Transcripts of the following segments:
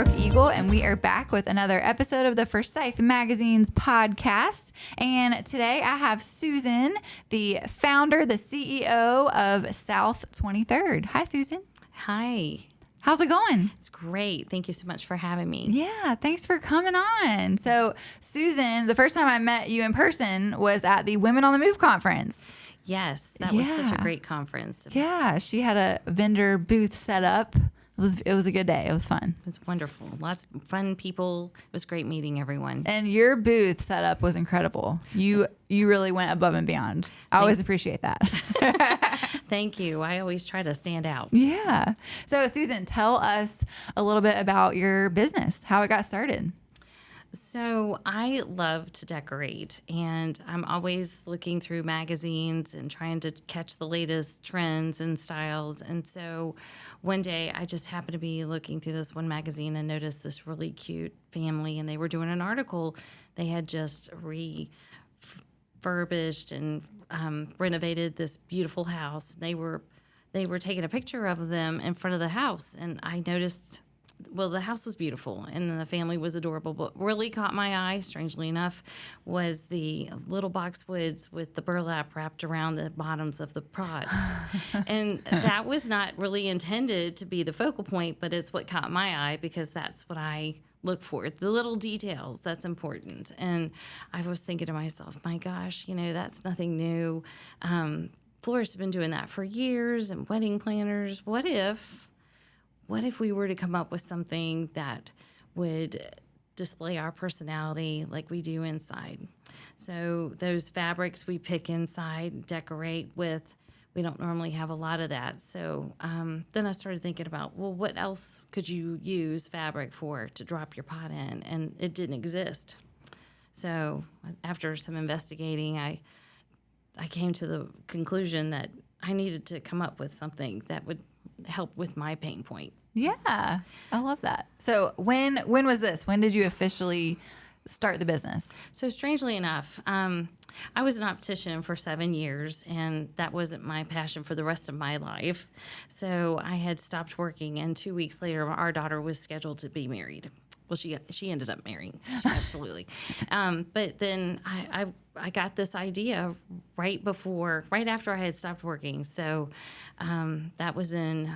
Brooke Eagle, and we are back with another episode of the Forsyth Magazines podcast. And today I have Susan, the founder, the CEO of South 23rd. Hi, Susan. Hi. How's it going? It's great. Thank you so much for having me. Yeah, thanks for coming on. So, Susan, the first time I met you in person was at the Women on the Move conference. Yes, that was such a great conference. Yeah, she had a vendor booth set up. It was a good day. It was fun. It was wonderful. Lots of fun people. It was great meeting everyone. And your booth setup was incredible. You really went above and beyond. I always appreciate that. Thank you. I always try to stand out. Yeah. So, Susan, tell us a little bit about your business, how it got started. So I love to decorate, and I'm always looking through magazines and trying to catch the latest trends and styles. And so one day I just happened to be looking through this one magazine and noticed this really cute family, and they were doing an article. They had just refurbished and renovated this beautiful house. They were taking a picture of them in front of the house, and I noticed. Well, the house was beautiful and the family was adorable, but really caught my eye, strangely enough, was the little boxwoods with the burlap wrapped around the bottoms of the pots. And that was not really intended to be the focal point, but it's what caught my eye because that's what I look for. The little details, that's important. And I was thinking to myself, my gosh, that's nothing new. Florists have been doing that for years, and wedding planners. What if we were to come up with something that would display our personality like we do inside? So those fabrics we pick inside, decorate with, we don't normally have a lot of that. So then I started thinking about, well, what else could you use fabric for to drop your pot in? And it didn't exist. So after some investigating, I came to the conclusion that I needed to come up with something that would help with my pain point. Yeah, I love that. So when was this? When did you officially start the business? So strangely enough, I was an optician for 7 years, and that wasn't my passion for the rest of my life. So I had stopped working, and 2 weeks later, our daughter was scheduled to be married. Well, she ended up marrying, absolutely. But then I got this idea right after I had stopped working. So that was in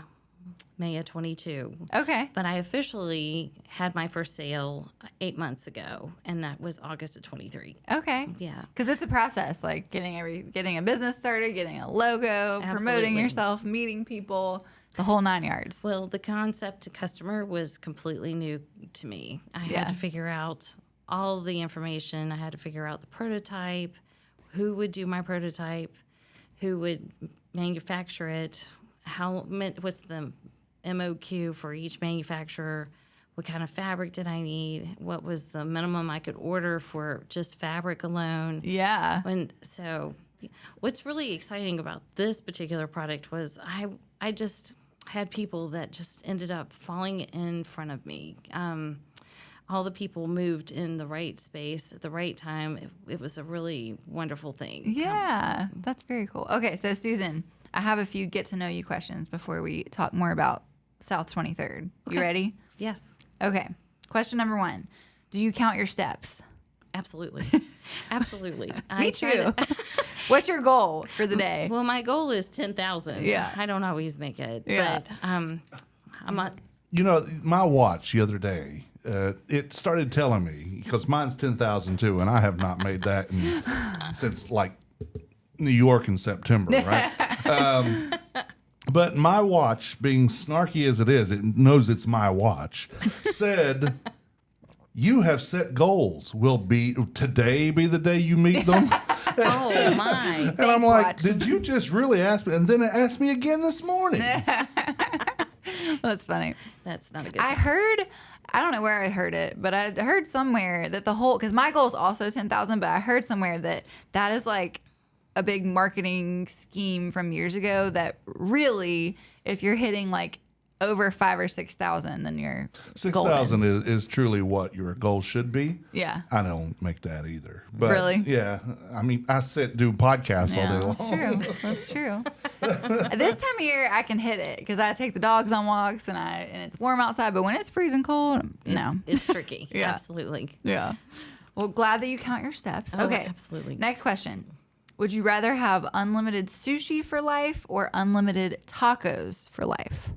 May of 22. Okay. But I officially had my first sale 8 months ago, and that was August of 23. Okay. Yeah. Because it's a process, like getting a business started, getting a logo, promoting yourself, meeting people, the whole 9 yards. Well, the concept to customer was completely new to me. I had to figure out all the information. I had to figure out the prototype, who would do my prototype, who would manufacture it, what's the MOQ for each manufacturer, what kind of fabric did I need, what was the minimum I could order for just fabric alone. Yeah. So what's really exciting about this particular product was I just had people that just ended up falling in front of me. All the people moved in the right space at the right time. It was a really wonderful thing. Yeah, that's very cool. Okay, so Susan, I have a few get-to-know-you questions before we talk more about South 23rd. You ready? Yes. Okay. Question number 1. Do you count your steps? Absolutely. Absolutely. Me too. What's your goal for the day? Well, my goal is 10,000. Yeah. I don't always make it. Yeah. But I'm not. My watch the other day, it started telling me, because mine's 10,000 too, and I have not made that since like New York in September, right? But my watch, being snarky as it is, it knows it's my watch, said, "You have set goals. Will today be the day you meet them?" Oh, my. And I'm like, did you just really ask me? And then it asked me again this morning. That's funny. That's not a good I don't know where I heard it, but I heard somewhere that because my goal is also 10,000, but I heard somewhere that is like a big marketing scheme from years ago that really, if you're hitting like over 5,000 or 6,000, then you're 6,000 is truly what your goal should be. Yeah. I don't make that either. But really? Yeah. I mean, I do podcasts all day long. That's true. That's true. This time of year, I can hit it because I take the dogs on walks and it's warm outside. But when it's freezing cold, no. It's tricky. Yeah. Absolutely. Yeah. Well, glad that you count your steps. Oh, Okay. absolutely. Next question. Would you rather have unlimited sushi for life or unlimited tacos for life?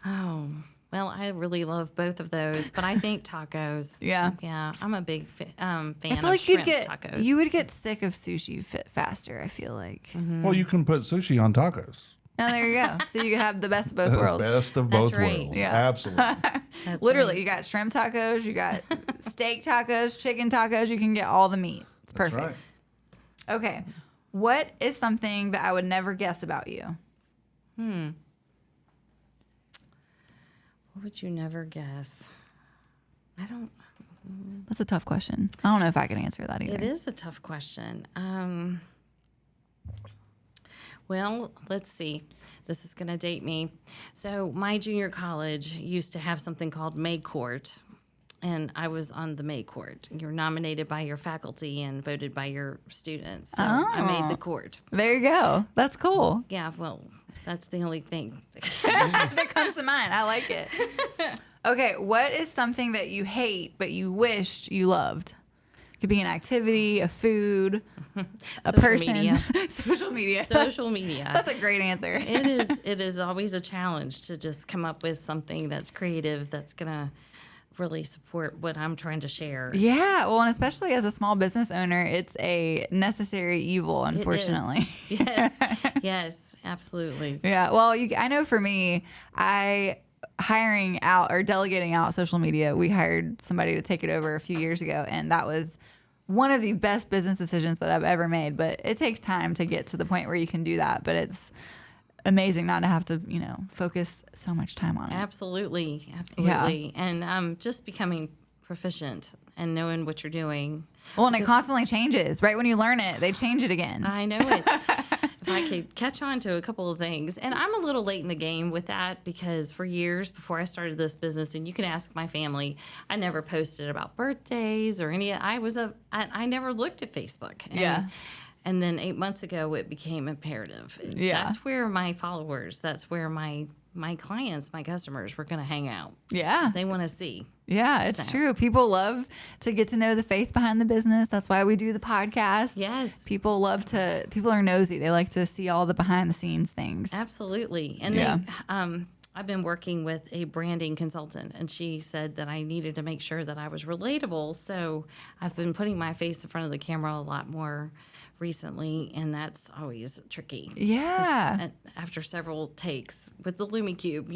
Oh, well, I really love both of those, but I think tacos. Yeah. Yeah, I'm a big fan I feel of like shrimp tacos. you would get sick of sushi faster, I feel like. Well, you can put sushi on tacos. Oh, there you go. So you could have the best of both worlds. Best of That's both right. worlds. Yeah. Absolutely. That's Literally, right. you got shrimp tacos, you got steak tacos, chicken tacos. You can get all the meat. It's That's perfect. right. Okay. What is something that I would never guess about you? What would you never guess? I don't. That's a tough question. I don't know if I can answer that either. It is a tough question. Well, let's see. This is going to date me. So my junior college used to have something called May Court, and I was on the May Court. You're nominated by your faculty and voted by your students. So I made the court. There you go. That's cool. Yeah, well, that's the only thing. That comes to mind. I like it. Okay, what is something that you hate but you wished you loved? Could be an activity, a food, a Social person, media. social media. Social media. That's a great answer. It is always a challenge to just come up with something that's creative, that's going to really support what I'm trying to share. Yeah, well, and especially as a small business owner, it's a necessary evil, It is. unfortunately. Yes. Yes, absolutely. Yeah, well, I know for me, hiring out or delegating out social media, we hired somebody to take it over a few years ago, and that was one of the best business decisions that I've ever made. But it takes time to get to the point where you can do that. But it's amazing not to have to, focus so much time on it. Absolutely. Absolutely. And just becoming proficient and knowing what you're doing. Well, and it constantly changes. Right when you learn it, they change it again. I know it. If I could catch on to a couple of things. And I'm a little late in the game with that because for years before I started this business, and you can ask my family, I never posted about birthdays or any. I never looked at Facebook. And then 8 months ago, it became imperative. Yeah. That's where my followers, that's where my clients, my customers were going to hang out. Yeah. They want to see. Yeah, it's true. People love to get to know the face behind the business. That's why we do the podcast. Yes. People are nosy. They like to see all the behind the scenes things. Absolutely. And then I've been working with a branding consultant, and she said that I needed to make sure that I was relatable. So I've been putting my face in front of the camera a lot more recently, and that's always tricky. Yeah. 'Cause after several takes with the Lumicube,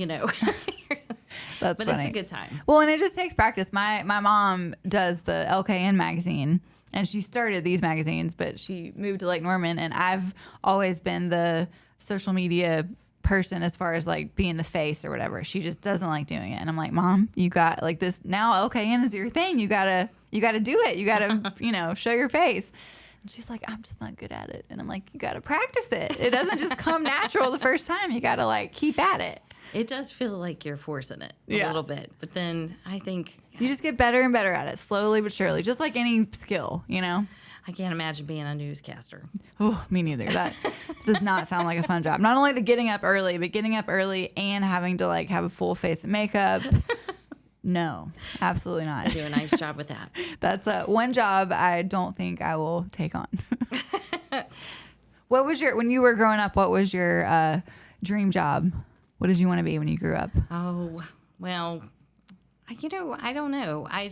That's but funny. it's a good time. Well, and it just takes practice. My mom does the LKN magazine, and she started these magazines, but she moved to Lake Norman, and I've always been the social media person as far as like being the face or whatever. She just doesn't like doing it. And I'm like, Mom, you got like this now LKN is your thing. You gotta do it. You gotta, show your face. And she's like, I'm just not good at it. And I'm like, you gotta practice it. It doesn't just come natural the first time. You gotta like keep at it. It does feel like you're forcing it a little bit, but then I think You just get better and better at it, slowly but surely, just like any skill, I can't imagine being a newscaster. Oh, me neither. That does not sound like a fun job. Not only the getting up early, but getting up early and having to like have a full face of makeup. No, absolutely not. I do a nice job with that. That's one job I don't think I will take on. When you were growing up, what was your dream job? What did you want to be when you grew up? Oh, well, I don't know. I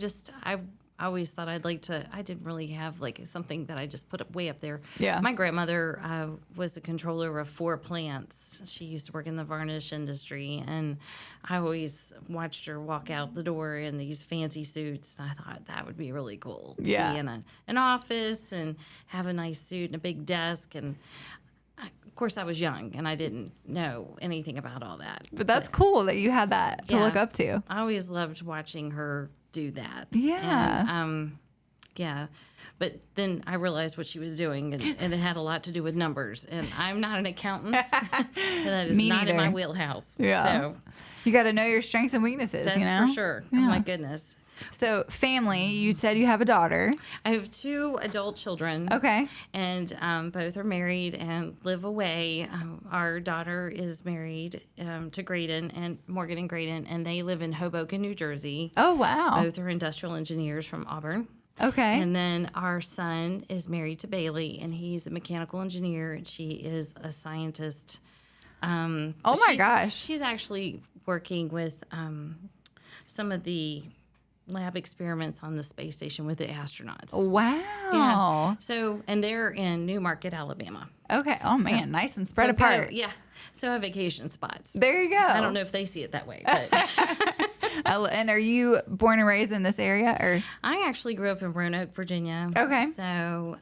always thought I didn't really have like something that I just put up way up there. Yeah. My grandmother was the controller of 4 plants. She used to work in the varnish industry, and I always watched her walk out the door in these fancy suits. And I thought that would be really cool to be in an office and have a nice suit and a big desk. And of course, I was young and I didn't know anything about all that. But that's cool that you had that to look up to. I always loved watching her do that. Yeah. And, but then I realized what she was doing, and it had a lot to do with numbers. And I'm not an accountant. And that is Me not in neither. my wheelhouse. Yeah. So You got to know your strengths and weaknesses, that's for sure. Yeah. Oh, my goodness. So family, you said you have a daughter. I have 2 adult children. Okay. And both are married and live away. Our daughter is married to Graydon and Morgan and Graydon, and they live in Hoboken, New Jersey. Oh, wow. Both are industrial engineers from Auburn. Okay. And then our son is married to Bailey, and he's a mechanical engineer, and she is a scientist. Oh my gosh. She's actually working with some of the lab experiments on the space station with the astronauts. Wow. Yeah. So, and they're in Newmarket, Alabama. Okay. Oh man, nice and spread apart. Yeah. So vacation spots. There you go. I don't know if they see it that way, but And are you born and raised in this area, or? I actually grew up in Roanoke, Virginia. Okay. So,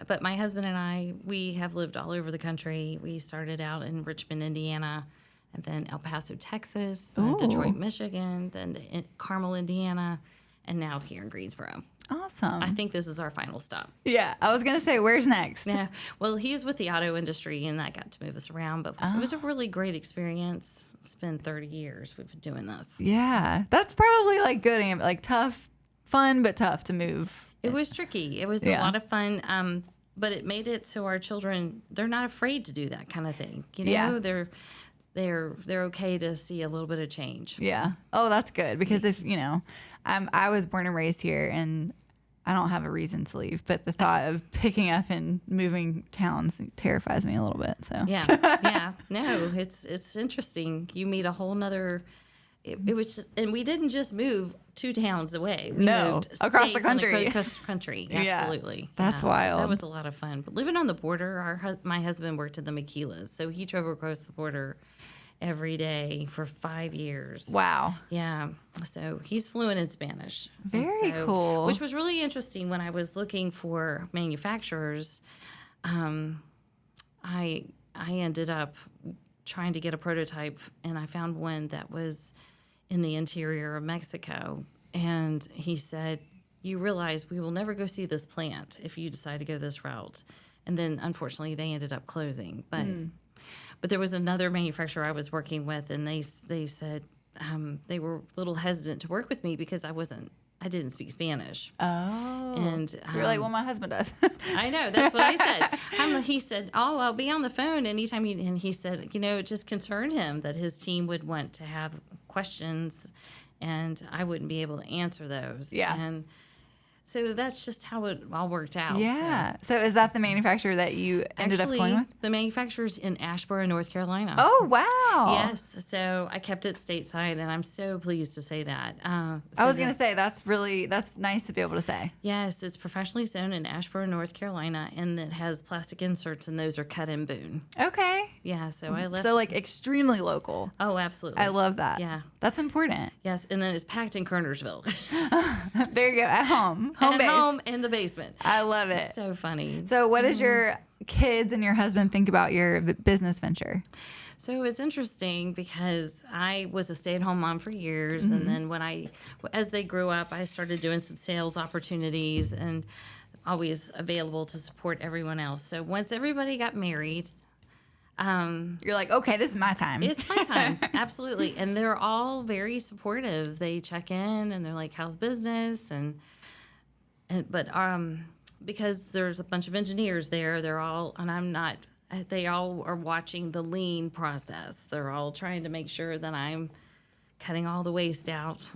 but my husband and I, we have lived all over the country. We started out in Richmond, Indiana, and then El Paso, Texas, then Detroit, Michigan, then Carmel, Indiana, and now here in Greensboro. Awesome. I think this is our final stop. Yeah, I was gonna say, where's next? Yeah. Well, he's with the auto industry, and that got to move us around. But it was a really great experience. It's been 30 years we've been doing this. Yeah, that's probably like good and like tough, fun but tough to move. It was tricky. It was a lot of fun. But it made it so our children, they're not afraid to do that kind of thing. You know, they're okay to see a little bit of change. Yeah. Oh, that's good because if I was born and raised here, and I don't have a reason to leave, but the thought of picking up and moving towns terrifies me a little bit. So yeah. No, it's interesting. You meet a whole nother. It was just, and we didn't just move 2 towns away. We moved across the states on country. Across the country, absolutely. Yeah, that's wild. So that was a lot of fun. But living on the border, my husband worked at the Maquilas, so he drove across the border every day for 5 years. Wow. Yeah. So he's fluent in Spanish. Very cool. Which was really interesting when I was looking for manufacturers. I ended up trying to get a prototype, and I found one that was in the interior of Mexico. And he said, "You realize we will never go see this plant if you decide to go this route." And then, unfortunately, they ended up closing. But there was another manufacturer I was working with, and they said they were a little hesitant to work with me because I didn't speak Spanish. Oh. And you're like, well, my husband does. I know, that's what I said. He said, "Oh, I'll be on the phone anytime." And he said, it just concerned him that his team would want to have questions, and I wouldn't be able to answer those. Yeah. And so that's just how it all worked out. Yeah. So is that the manufacturer that you ended up going with? The manufacturer's in Asheboro, North Carolina. Oh, wow. Yes. So I kept it stateside, and I'm so pleased to say that. I was going to say, that's nice to be able to say. Yes, it's professionally sewn in Asheboro, North Carolina, and it has plastic inserts, and those are cut in Boone. Okay. Yeah, so I left. So like extremely local. Oh, absolutely. I love that. Yeah. That's important. Yes, and then it's packed in Kernersville. There you go. At home. Home At base. home in the basement. I love it. So funny. So what does your kids and your husband think about your business venture? So it's interesting because I was a stay-at-home mom for years, and then as they grew up, I started doing some sales opportunities and always available to support everyone else. So once everybody got married, You're like, okay, this is my time. it's my time. Absolutely. And they're all very supportive. They check in and they're like, "How's business?" But because there's a bunch of engineers there, they all are watching the lean process. They're all trying to make sure that I'm cutting all the waste out.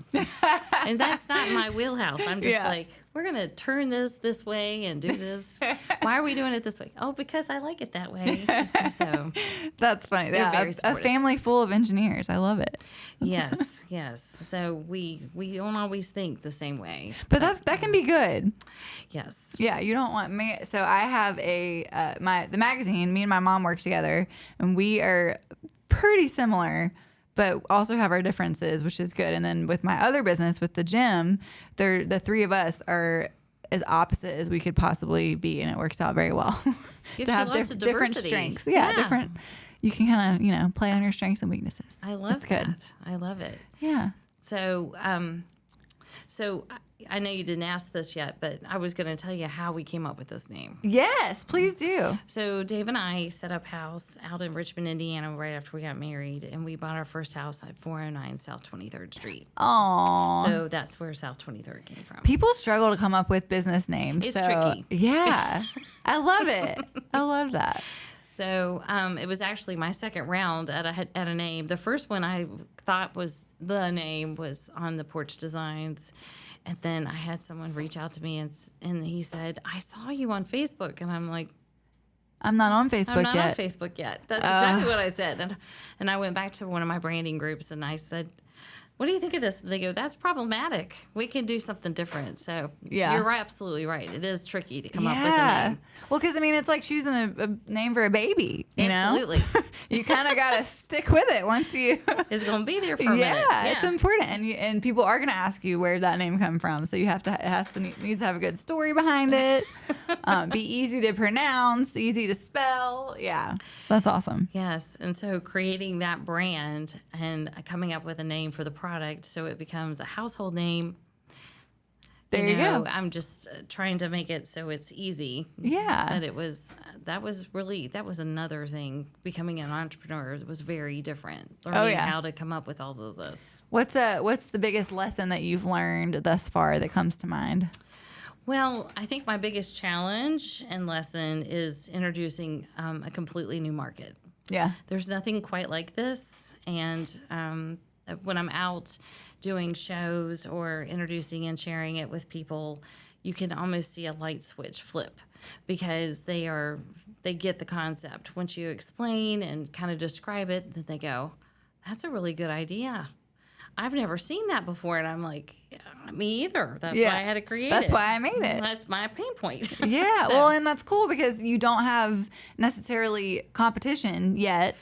And that's not my wheelhouse. I'm just like, we're going to turn this way and do this. Why are we doing it this way? Oh, because I like it that way. So that's funny. they're very A supportive. family full of engineers. I love it. Yes. So we don't always think the same way. But that can be good. Yes. Yeah, you don't want me. So I have the magazine. Me and my mom work together, and we are pretty similar, but also have our differences, which is good. And then with my other business, with the gym, the 3 of us are as opposite as we could possibly be, and it works out very well. Gives to have you lots of different diversity. strengths. Yeah, different. You can kind of play on your strengths and weaknesses. I love That's good. that. I love it. Yeah. So I know you didn't ask this yet, but I was going to tell you how we came up with this name. Yes, please do. So Dave and I set up house out in Richmond, Indiana, right after we got married, and we bought our first house at 409 South 23rd Street. Aww. So that's where South 23rd came from. People struggle to come up with business names. It's tricky. Yeah, I love it. I love that. So it was actually my second round at a name. The first one I thought was the name was On the Porch Designs. And then I had someone reach out to me and he said, I saw you on Facebook. And I'm like, I'm not on Facebook I'm not yet. on Facebook yet. That's exactly what I said. And I went back to one of my branding groups and I said, what do you think of this? And they go, that's problematic. We can do something different. So Yeah. you're absolutely right. It is tricky to come up with a name. Well, because I mean, it's like choosing a name for a baby. You Absolutely. know, you kind of got to stick with it once you. It's going to be there for a minute. It's important, and people are going to ask you where that name come from. So you have to needs to have a good story behind it. Be easy to pronounce, easy to spell. Yeah, that's awesome. Yes. And so creating that brand and coming up with a name for the product so it becomes a household name. There you go. I'm just trying to make it so it's easy. Yeah. But that was another thing. Becoming an entrepreneur was very different. Learning how to come up with all of this. What's the biggest lesson that you've learned thus far that comes to mind? Well, I think my biggest challenge and lesson is introducing a completely new market. Yeah. There's nothing quite like this. And when I'm out doing shows or introducing and sharing it with people, you can almost see a light switch flip because they get the concept. Once you explain and kind of describe it, then they go, that's a really good idea. I've never seen that before. And I'm like, me either. That's why I had to create it. That's why I made it. That's my pain point. Yeah. So- Well, and that's cool because you don't have necessarily competition yet.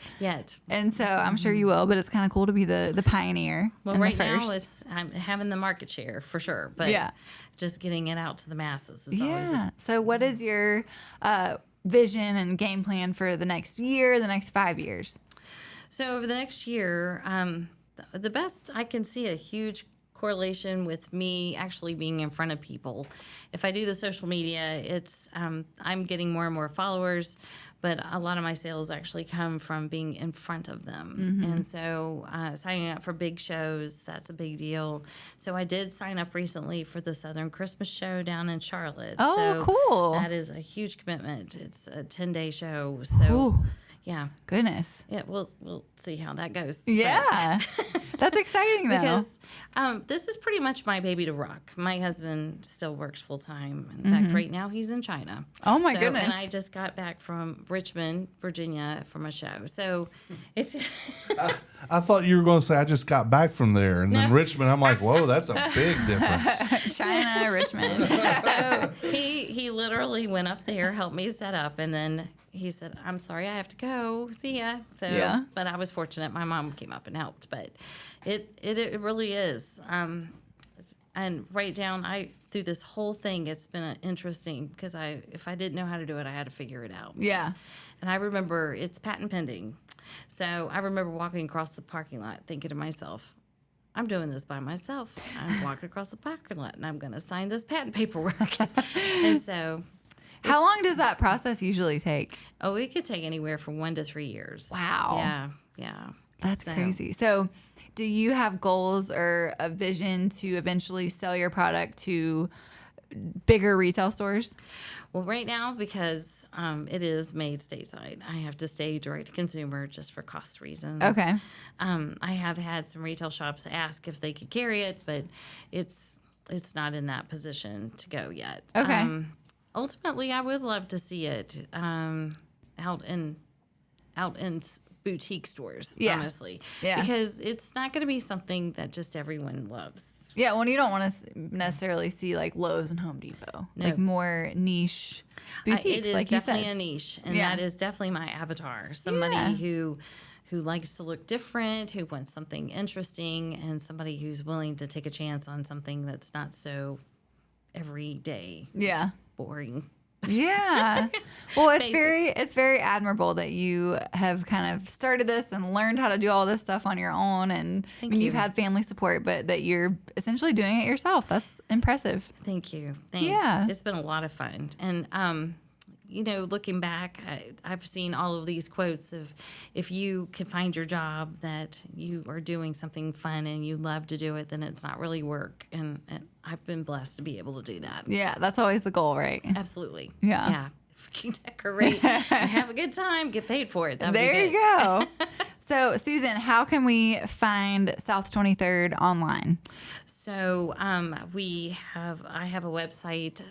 And so I'm sure you will, but it's kind of cool to be the pioneer. Well, and right the now first. I'm having the market share for sure, but just getting it out to the masses is always So what is your vision and game plan for the next year, the next 5 years? So over the next year, the best I can see a huge correlation with me actually being in front of people. If I do the social media, it's I'm getting more and more followers, but a lot of my sales actually come from being in front of them. And so signing up for big shows, that's a big deal. So I did sign up recently for the Southern Christmas Show down in Charlotte. Oh, so cool. That is a huge commitment. It's a 10-day show. So Ooh. yeah. Goodness. Yeah, we'll see how that goes. Yeah. That's exciting though. Because this is pretty much my baby to rock. My husband still works full time. In fact, right now he's in China. Oh my goodness. And I just got back from Richmond, Virginia from a show. So it's I thought you were going to say I just got back from there, and then Richmond. I'm like, whoa, that's a big difference. China, Richmond. so he literally went up there, helped me set up, and then he said, I'm sorry, I have to go. See ya. So, but I was fortunate. My mom came up and helped. But it really is. And right down, through this whole thing, it's been interesting because if I didn't know how to do it, I had to figure it out. Yeah. And I remember it's patent pending. So I remember walking across the parking lot thinking to myself, I'm doing this by myself. I'm walking across the parking lot and I'm going to sign this patent paperwork. And so... How long does that process usually take? Oh, it could take anywhere from 1 to 3 years. Wow. Yeah. That's crazy. So do you have goals or a vision to eventually sell your product to bigger retail stores? Well, right now, because it is made stateside, I have to stay direct to consumer just for cost reasons. Okay. I have had some retail shops ask if they could carry it, but it's not in that position to go yet. Okay. Ultimately, I would love to see it out in boutique stores, honestly. Yeah. Because it's not going to be something that just everyone loves. Yeah, well, you don't want to necessarily see like Lowe's and Home Depot. No. Like more niche boutiques, It is like you definitely said. a niche, and that is definitely my avatar. Somebody who likes to look different, who wants something interesting, and somebody who's willing to take a chance on something that's not so everyday. Yeah. Boring. Yeah. Well, Basic. it's very admirable that you have kind of started this and learned how to do all this stuff on your own. And Thank you've you. had family support, but that you're essentially doing it yourself. That's impressive. Thank you. Thanks. Yeah. It's been a lot of fun. And, looking back, I've seen all of these quotes of if you can find your job that you are doing something fun and you love to do it, then it's not really work. And I've been blessed to be able to do that. Yeah, that's always the goal, right? Absolutely. Yeah. Yeah. If you decorate and have a good time, get paid for it. That would be There good. you go. So, Susan, how can we find South 23rd online? So I have a website,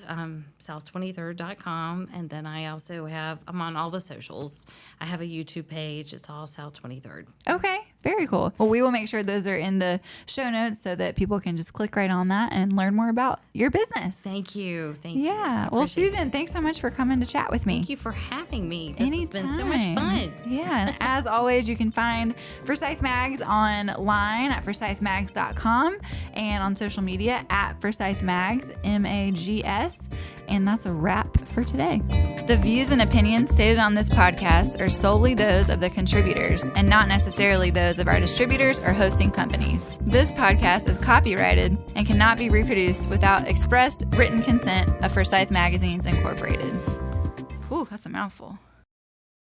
south23rd.com, and then I'm on all the socials. I have a YouTube page. It's all South 23rd. Okay, very cool. Well, we will make sure those are in the show notes so that people can just click right on that and learn more about your business. Thank you. Thank you. Yeah. I Well, appreciate it. Susan, thanks so much for coming to chat with me. Thank you for having me. This has been so much Anytime. fun. Yeah. And as always, you can find Forsyth Mags online at forsythmags.com and on social media at Forsyth Mags, MAGS. And that's a wrap for today. The views and opinions stated on this podcast are solely those of the contributors and not necessarily those of our distributors or hosting companies. This podcast is copyrighted and cannot be reproduced without expressed written consent of Forsyth Magazines Incorporated. Ooh, that's a mouthful.